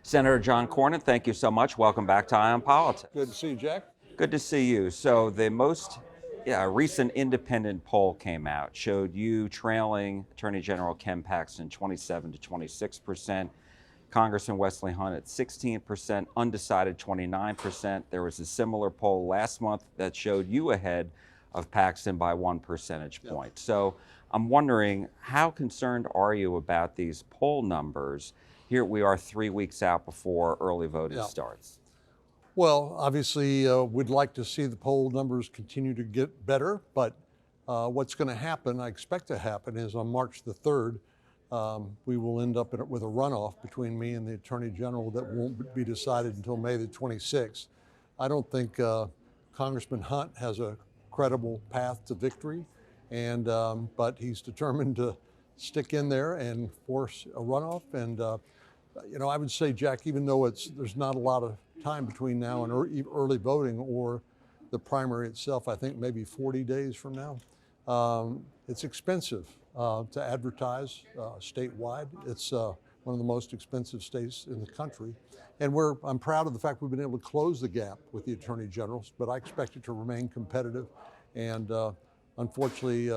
Senator John Cornyn, thank you so much. Welcome back to Eye on Politics. Good to see you, Jack. Good to see you. So the most recent independent poll came out, showed you trailing Attorney General Ken Paxton 27 to 26%, Congressman Wesley Hunt at 16%, undecided 29%. There was a similar poll last month that showed you ahead of Paxton by 1 percentage point. So I'm wondering, how concerned are you about these poll numbers? Here we are 3 weeks out before early voting starts. Well, obviously, we'd like to see the poll numbers continue to get better, but what's going to happen, I expect to happen, is on March the 3rd, we will end up with a runoff between me and the Attorney General that won't be decided until May the 26th. I don't think Congressman Hunt has a credible path to victory, and but he's determined to stick in there and force a runoff. And I would say, Jack, even though there's not a lot of time between now and early voting or the primary itself, I think maybe 40 days from now, it's expensive to advertise statewide. It's one of the most expensive states in the country. And I'm proud of the fact we've been able to close the gap with the Attorney Generals, but I expect it to remain competitive. And unfortunately,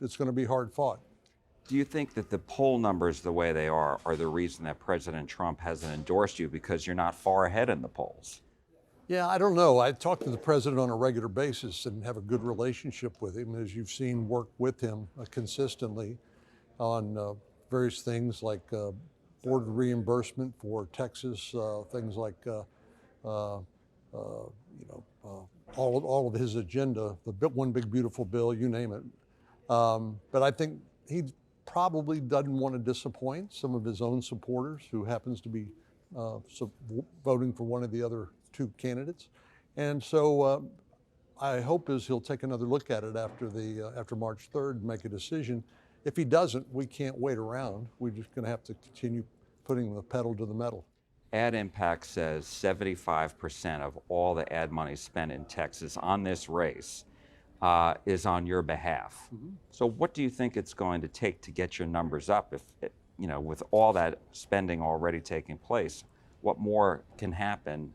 it's going to be hard fought. Do you think that the poll numbers, the way they are the reason that President Trump hasn't endorsed you, because you're not far ahead in the polls? Yeah, I don't know. I talk to the president on a regular basis and have a good relationship with him, as you've seen, work with him consistently on various things like board reimbursement for Texas, things like all of his agenda, the one big beautiful bill, you name it. But I think he probably doesn't want to disappoint some of his own supporters who happens to be voting for one of the other two candidates. And so I hope he'll take another look at it after March 3rd and make a decision. If he doesn't, we can't wait around. We're just going to have to continue putting the pedal to the metal. Ad Impact says 75% of all the ad money spent in Texas on this race is on your behalf. Mm-hmm. So what do you think it's going to take to get your numbers up? With all that spending already taking place, what more can happen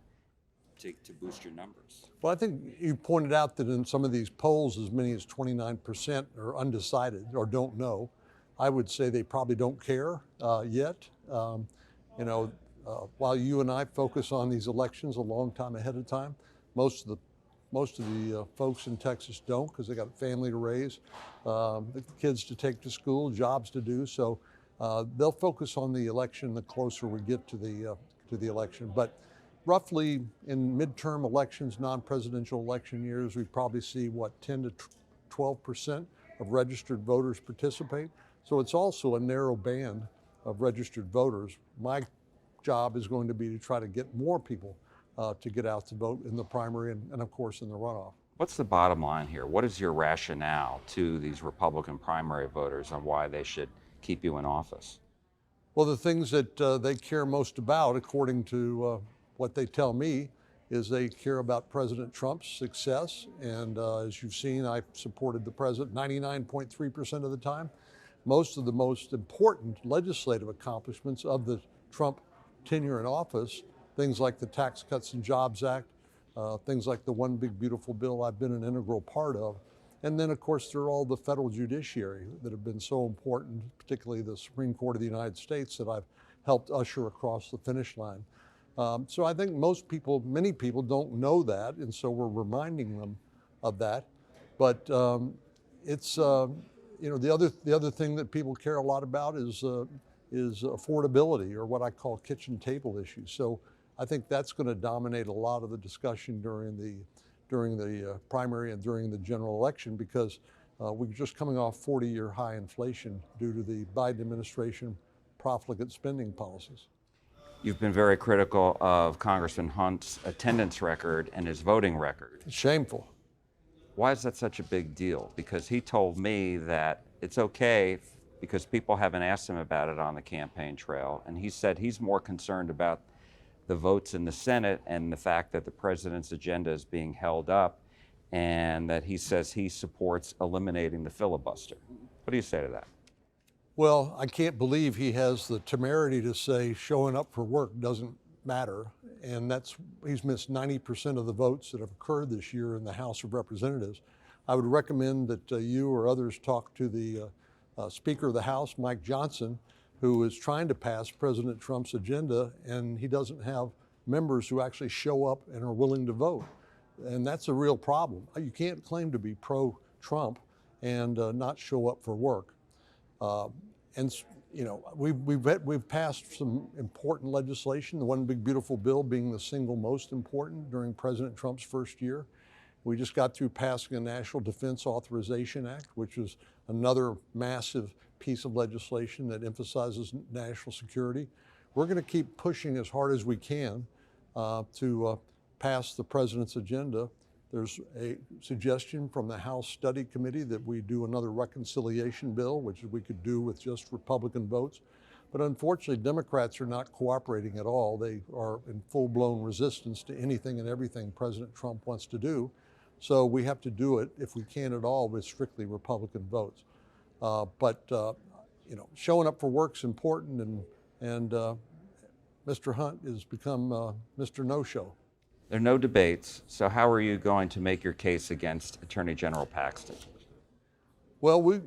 to boost your numbers? Well, I think you pointed out that in some of these polls, as many as 29% are undecided or don't know. I would say they probably don't care yet. While you and I focus on these elections a long time ahead of time, most of the folks in Texas don't, because they got a family to raise, the kids to take to school, jobs to do. So they'll focus on the election the closer we get to the election. But roughly in midterm elections, non-presidential election years, we probably see 10 to 12% of registered voters participate. So it's also a narrow band of registered voters. My job is going to be to try to get more people to get out to vote in the primary and of course in the runoff. What's the bottom line here? What is your rationale to these Republican primary voters on why they should keep you in office? Well, the things that they care most about, according to what they tell me, is they care about President Trump's success. And as you've seen, I've supported the president 99.3% of the time. Most of the most important legislative accomplishments of the Trump tenure in office, things like the Tax Cuts and Jobs Act, things like the One Big Beautiful Bill, I've been an integral part of. And then, of course, there are all the federal judiciary that have been so important, particularly the Supreme Court of the United States, that I've helped usher across the finish line. So I think many people don't know that, and so we're reminding them of that. But it's the other thing that people care a lot about is affordability, or what I call kitchen table issues. So I think that's going to dominate a lot of the discussion during the primary and during the general election, because we're just coming off 40-year high inflation due to the Biden administration profligate spending policies. You've been very critical of Congressman Hunt's attendance record and his voting record. It's shameful. Why is that such a big deal? Because he told me that it's okay because people haven't asked him about it on the campaign trail. And he said he's more concerned about the votes in the Senate and the fact that the president's agenda is being held up, and that he says he supports eliminating the filibuster. What do you say to that? Well, I can't believe he has the temerity to say showing up for work doesn't matter, and he's missed 90% of the votes that have occurred this year in the House of Representatives. I would recommend that you or others talk to the Speaker of the House, Mike Johnson, who is trying to pass President Trump's agenda, and he doesn't have members who actually show up and are willing to vote. And that's a real problem. You can't claim to be pro-Trump and not show up for work. And you know, we've passed some important legislation, the One Big Beautiful Bill being the single most important during President Trump's first year. We just got through passing a National Defense Authorization Act, which is another massive piece of legislation that emphasizes national security. We're going to keep pushing as hard as we can to pass the president's agenda. There's a suggestion from the House Study Committee that we do another reconciliation bill, which we could do with just Republican votes. But unfortunately, Democrats are not cooperating at all. They are in full-blown resistance to anything and everything President Trump wants to do. So we have to do it, if we can at all, with strictly Republican votes. You know, showing up for work's important, and Mr. Hunt has become Mr. No-Show. There are no debates, so how are you going to make your case against Attorney General Paxton? Well,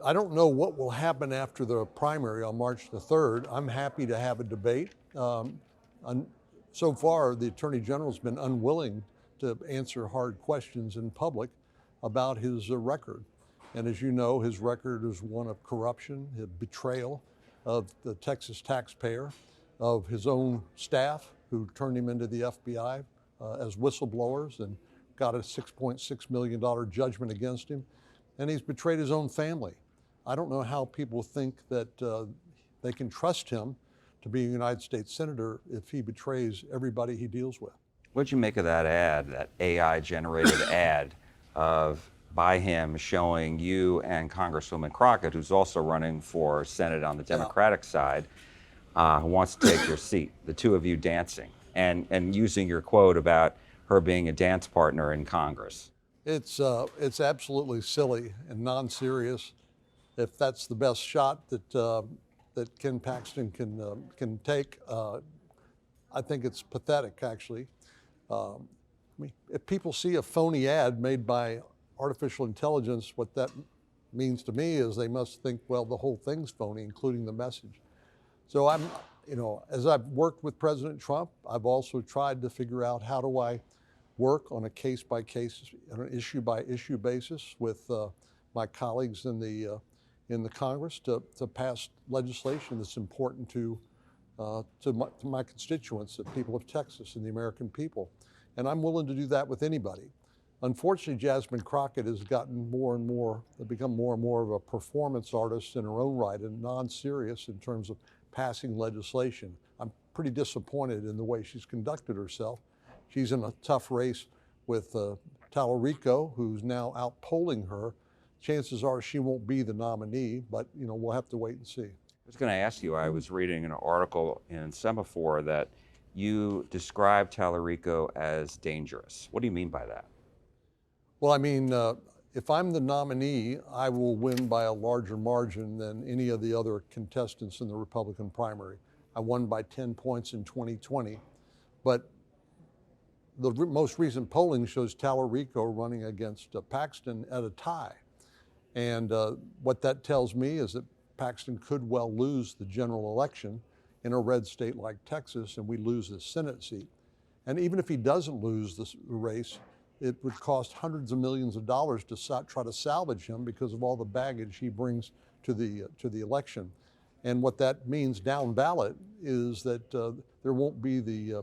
I don't know what will happen after the primary on March the 3rd. I'm happy to have a debate. So far, the Attorney General's been unwilling to answer hard questions in public about his record. And as you know, his record is one of corruption, betrayal of the Texas taxpayer, of his own staff who turned him into the FBI as whistleblowers and got a $6.6 million judgment against him. And he's betrayed his own family. I don't know how people think that they can trust him to be a United States Senator if he betrays everybody he deals with. What'd you make of that ad, that AI-generated ad by him showing you and Congresswoman Crockett, who's also running for Senate on the Democratic side, who wants to take your seat, the two of you dancing, and using your quote about her being a dance partner in Congress? It's absolutely silly and non-serious. If that's the best shot that Ken Paxton can take, I think it's pathetic, actually. If people see a phony ad made by artificial intelligence, what that means to me is they must think, well, the whole thing's phony, including the message. So as I've worked with President Trump, I've also tried to figure out how do I work on a case-by-case, on an issue-by-issue basis with my colleagues in the Congress to pass legislation that's important to my constituents, the people of Texas and the American people. And I'm willing to do that with anybody. Unfortunately, Jasmine Crockett has become more and more of a performance artist in her own right and non-serious in terms of passing legislation. I'm pretty disappointed in the way she's conducted herself. She's in a tough race with Tallarico, who's now out polling her. Chances are she won't be the nominee, but we'll have to wait and see. I was going to ask you, I was reading an article in Semaphore that you described Tallarico as dangerous. What do you mean by that? Well, I mean, if I'm the nominee, I will win by a larger margin than any of the other contestants in the Republican primary. I won by 10 points in 2020, but the most recent polling shows Tallarico running against Paxton at a tie. And what that tells me is that Paxton could well lose the general election in a red state like Texas, and we lose the Senate seat. And even if he doesn't lose the race, it would cost hundreds of millions of dollars to try to salvage him because of all the baggage he brings to the election. And what that means down ballot is that there won't be the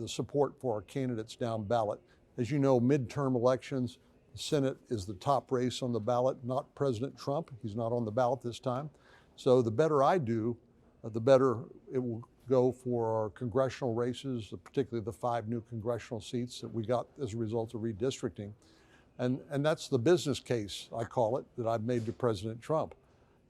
support for our candidates down ballot. As you know, midterm elections, the Senate is the top race on the ballot, not President Trump. He's not on the ballot this time. So the better I do, the better it will go for our congressional races, particularly the 5 new congressional seats that we got as a result of redistricting. And that's the business case, I call it, that I've made to President Trump.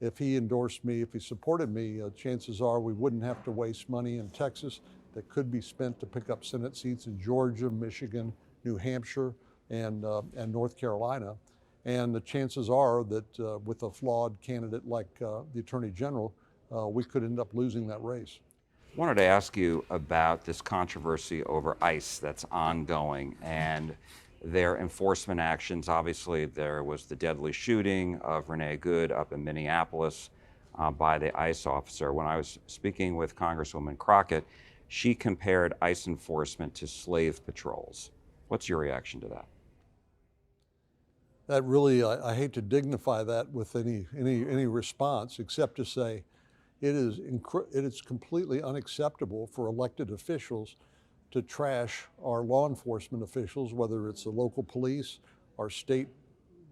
If he endorsed me, if he supported me, chances are we wouldn't have to waste money in Texas that could be spent to pick up Senate seats in Georgia, Michigan, New Hampshire, and North Carolina. And the chances are that with a flawed candidate like the Attorney General, we could end up losing that race. Wanted to ask you about this controversy over ICE that's ongoing and their enforcement actions. Obviously, there was the deadly shooting of Renee Good up in Minneapolis by the ICE officer. When I was speaking with Congresswoman Crockett, she compared ICE enforcement to slave patrols. What's your reaction to that? That really, I hate to dignify that with any response, except to say it is completely unacceptable for elected officials to trash our law enforcement officials, whether it's the local police, our state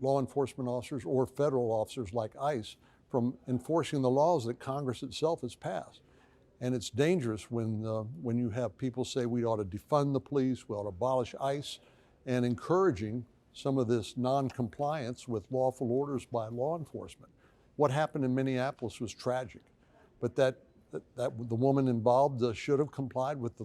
law enforcement officers, or federal officers like ICE, from enforcing the laws that Congress itself has passed. And it's dangerous when you have people say we ought to defund the police, we ought to abolish ICE, and encouraging some of this non-compliance with lawful orders by law enforcement. What happened in Minneapolis was tragic, but that the woman involved should have complied with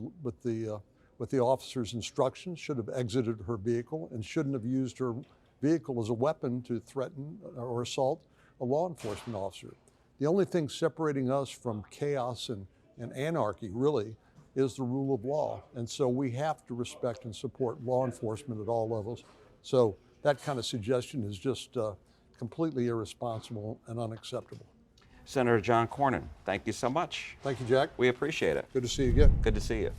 the officer's instructions, should have exited her vehicle, and shouldn't have used her vehicle as a weapon to threaten or assault a law enforcement officer. The only thing separating us from chaos and anarchy really is the rule of law. And so we have to respect and support law enforcement at all levels. So that kind of suggestion is just completely irresponsible and unacceptable. Senator John Cornyn, thank you so much. Thank you, Jack. We appreciate it. Good to see you again. Good to see you.